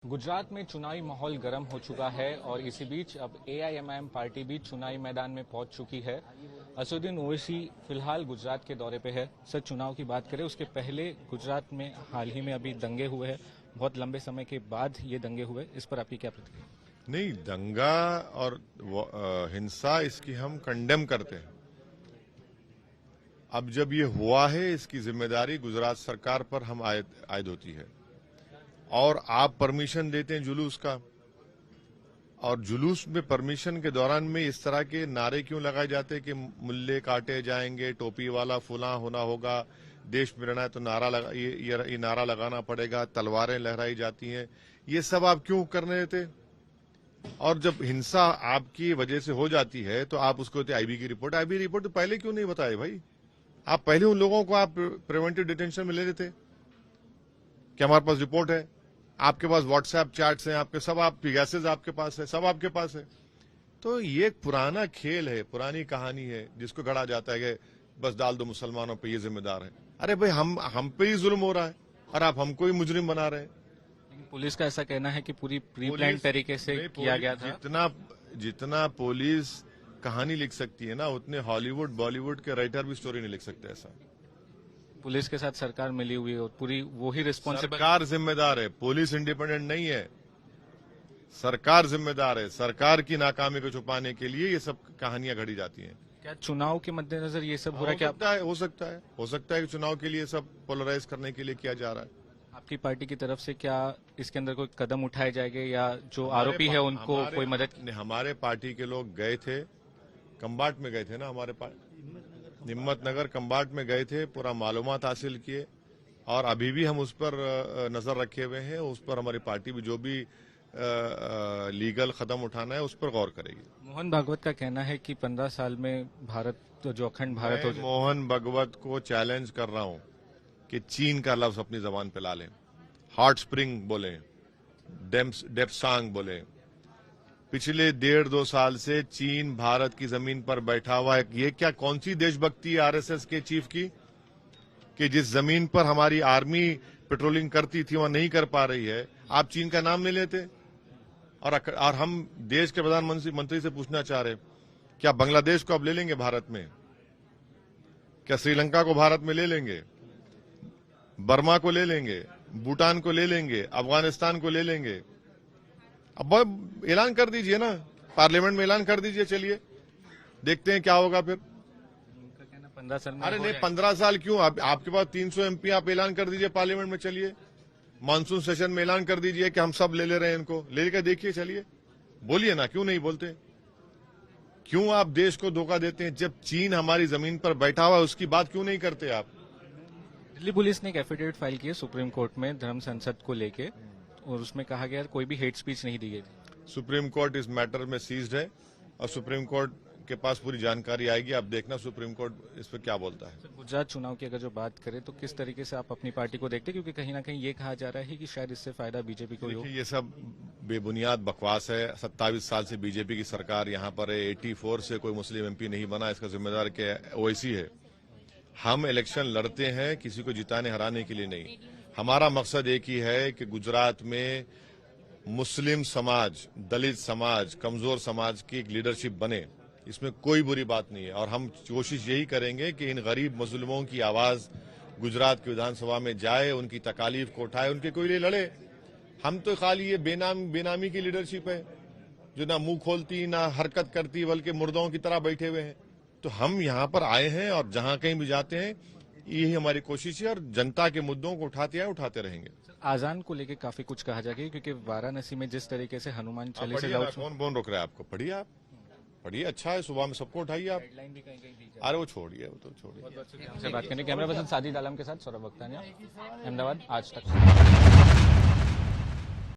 गुजरात में चुनावी माहौल गर्म हो चुका है और इसी बीच अब एआईएमआईएम पार्टी भी चुनावी मैदान में पहुंच चुकी है। असदुद्दीन ओवैसी फिलहाल गुजरात के दौरे पे है। सर, चुनाव की बात करें उसके पहले गुजरात में हाल ही में अभी दंगे हुए हैं, बहुत लंबे समय के बाद ये दंगे हुए, इस पर आपकी क्या प्रतिक्रिया? नहीं, दंगा और हिंसा इसकी हम कंडेम करते हैं। अब जब ये हुआ है इसकी जिम्मेदारी गुजरात सरकार पर हम आयद होती है। और आप परमिशन देते हैं जुलूस का, और जुलूस में परमिशन के दौरान में इस तरह के नारे क्यों लगाए जाते हैं कि मुल्ले काटे जाएंगे, टोपी वाला फुला होना होगा, देश में रहना है तो नारा लगा ये नारा लगाना पड़ेगा, तलवारें लहराई जाती हैं, ये सब आप क्यों करने देते? और जब हिंसा आपकी वजह से हो जाती है तो आप उसको होते आईबी की रिपोर्ट। आईबी रिपोर्ट तो पहले क्यों नहीं बताए भाई? आप पहले उन लोगों को आप प्रिवेंटिव डिटेंशन में ले लेते कि हमारे पास रिपोर्ट है, आपके पास व्हाट्सएप चैट्स हैं, आपके सब आपकी गैसेज आपके पास है, सब आपके पास है। तो ये एक पुराना खेल है, पुरानी कहानी है जिसको गढ़ा जाता है कि बस डाल दो मुसलमानों पे, ये जिम्मेदार है। अरे भाई, हम पे ही जुल्म हो रहा है और आप हमको ही मुजरिम बना रहे हैं। पुलिस का ऐसा कहना है कि पूरी प्री प्लान तरीके से किया गया था। जितना पुलिस कहानी लिख सकती है ना, उतने हॉलीवुड बॉलीवुड के राइटर भी स्टोरी नहीं लिख सकते ऐसा। पुलिस के साथ सरकार मिली हुई है और पूरी वो ही रिस्पॉन्सिबल। सरकार जिम्मेदार है, पुलिस इंडिपेंडेंट नहीं है, सरकार जिम्मेदार है। सरकार की नाकामी को छुपाने के लिए ये सब कहानियां घड़ी जाती हैं। क्या चुनाव के मद्देनजर ये सब हो रहा है? क्या हो सकता है कि चुनाव के लिए सब पोलराइज करने के लिए किया जा रहा है। आपकी पार्टी की तरफ से क्या इसके अंदर कोई कदम उठाए जाएंगे या जो आरोपी है उनको कोई मदद? हमारे पार्टी के लोग गए थे, कंबाट में गए थे ना, हमारे हिम्मतनगर कंबाट में गए थे, पूरा मालूमात हासिल किए और अभी भी हम उस पर नजर रखे हुए हैं। उस पर हमारी पार्टी भी जो भी लीगल कदम उठाना है उस पर गौर करेगी। मोहन भागवत का कहना है कि 15 साल में भारत जो अखंड भारत हो जाए। मोहन भागवत को चैलेंज कर रहा हूं कि चीन का लफ्ज अपनी जबान पे ला लें, हॉट स्प्रिंग बोले, डेप्सांग बोले। पिछले 1.5-2 साल से चीन भारत की जमीन पर बैठा हुआ है। ये क्या कौन सी देशभक्ति आरएसएस के चीफ की कि जिस जमीन पर हमारी आर्मी पेट्रोलिंग करती थी वहां नहीं कर पा रही है? आप चीन का नाम नहीं लेते। और हम देश के प्रधानमंत्री से पूछना चाह रहे, क्या बांग्लादेश को अब ले लेंगे भारत में? क्या श्रीलंका को भारत में ले लेंगे? बर्मा को ले लेंगे, भूटान को ले लेंगे, अफगानिस्तान को ले लेंगे? अब ऐलान कर दीजिए ना, पार्लियामेंट में ऐलान कर दीजिए, चलिए देखते हैं क्या होगा फिर। 15 साल में? अरे नहीं, 15 साल क्यों? आपके पास 300 एमपी, आप ऐलान कर दीजिए पार्लियामेंट में, चलिए मानसून सेशन में ऐलान कर दीजिए कि हम सब ले रहे हैं, इनको लेकर देखिए, चलिए बोलिए ना, क्यों नहीं बोलते? क्यों आप देश को धोखा देते हैं? जब चीन हमारी जमीन पर बैठा हुआ है उसकी बात क्यों नहीं करते आप? दिल्ली पुलिस ने एक एफिडेविट फाइल किया सुप्रीम कोर्ट में धर्म संसद को लेके और उसमें कहा गया कोई भी हेट स्पीच नहीं दी गई थी। सुप्रीम कोर्ट इस मैटर में सीज्ड है और सुप्रीम कोर्ट के पास पूरी जानकारी आएगी। आप देखना सुप्रीम कोर्ट इस पर क्या बोलता है। गुजरात चुनाव की अगर जो बात करें तो किस तरीके से आप अपनी पार्टी को देखते हैं? क्योंकि कहीं ना कहीं ये कहा जा रहा है कि शायद इससे फायदा बीजेपी को हो। ये सब बेबुनियाद बकवास है। 27 साल से बीजेपी की सरकार यहाँ पर है, 84 से कोई मुस्लिम एमपी नहीं बना, इसका जिम्मेदार क्या ओवैसी है। हम इलेक्शन लड़ते हैं किसी को जिताने हराने के लिए नहीं। हमारा मकसद एक ही है कि गुजरात में मुस्लिम समाज, दलित समाज, कमजोर समाज की एक लीडरशिप बने, इसमें कोई बुरी बात नहीं है। और हम कोशिश यही करेंगे कि इन गरीब मजलूमों की आवाज गुजरात की विधानसभा में जाए, उनकी तकालीफ को उठाए, उनके कोई लिए लड़े। हम तो खाली ये बेनामी की लीडरशिप है जो ना मुंह खोलती ना हरकत करती, बल्कि मुर्दों की तरह बैठे हुए हैं। तो हम यहाँ पर आए हैं और जहां कहीं भी जाते हैं यही हमारी कोशिश है और जनता के मुद्दों को उठाते रहेंगे। आजान को लेकर काफी कुछ कहा जाएगा क्योंकि वाराणसी में जिस तरीके से हनुमान चालीसा, कौन रोक रहा है आपको? पढ़िए, आप पढ़िए, अच्छा है, सुबह में सबको उठाइए आप। अरे वो छोड़िए, वो तो छोड़िए। बात करने कैमरा पर्सन साजिद आलम के साथ सौरभ वक्तानिया, अहमदाबाद, आज तक।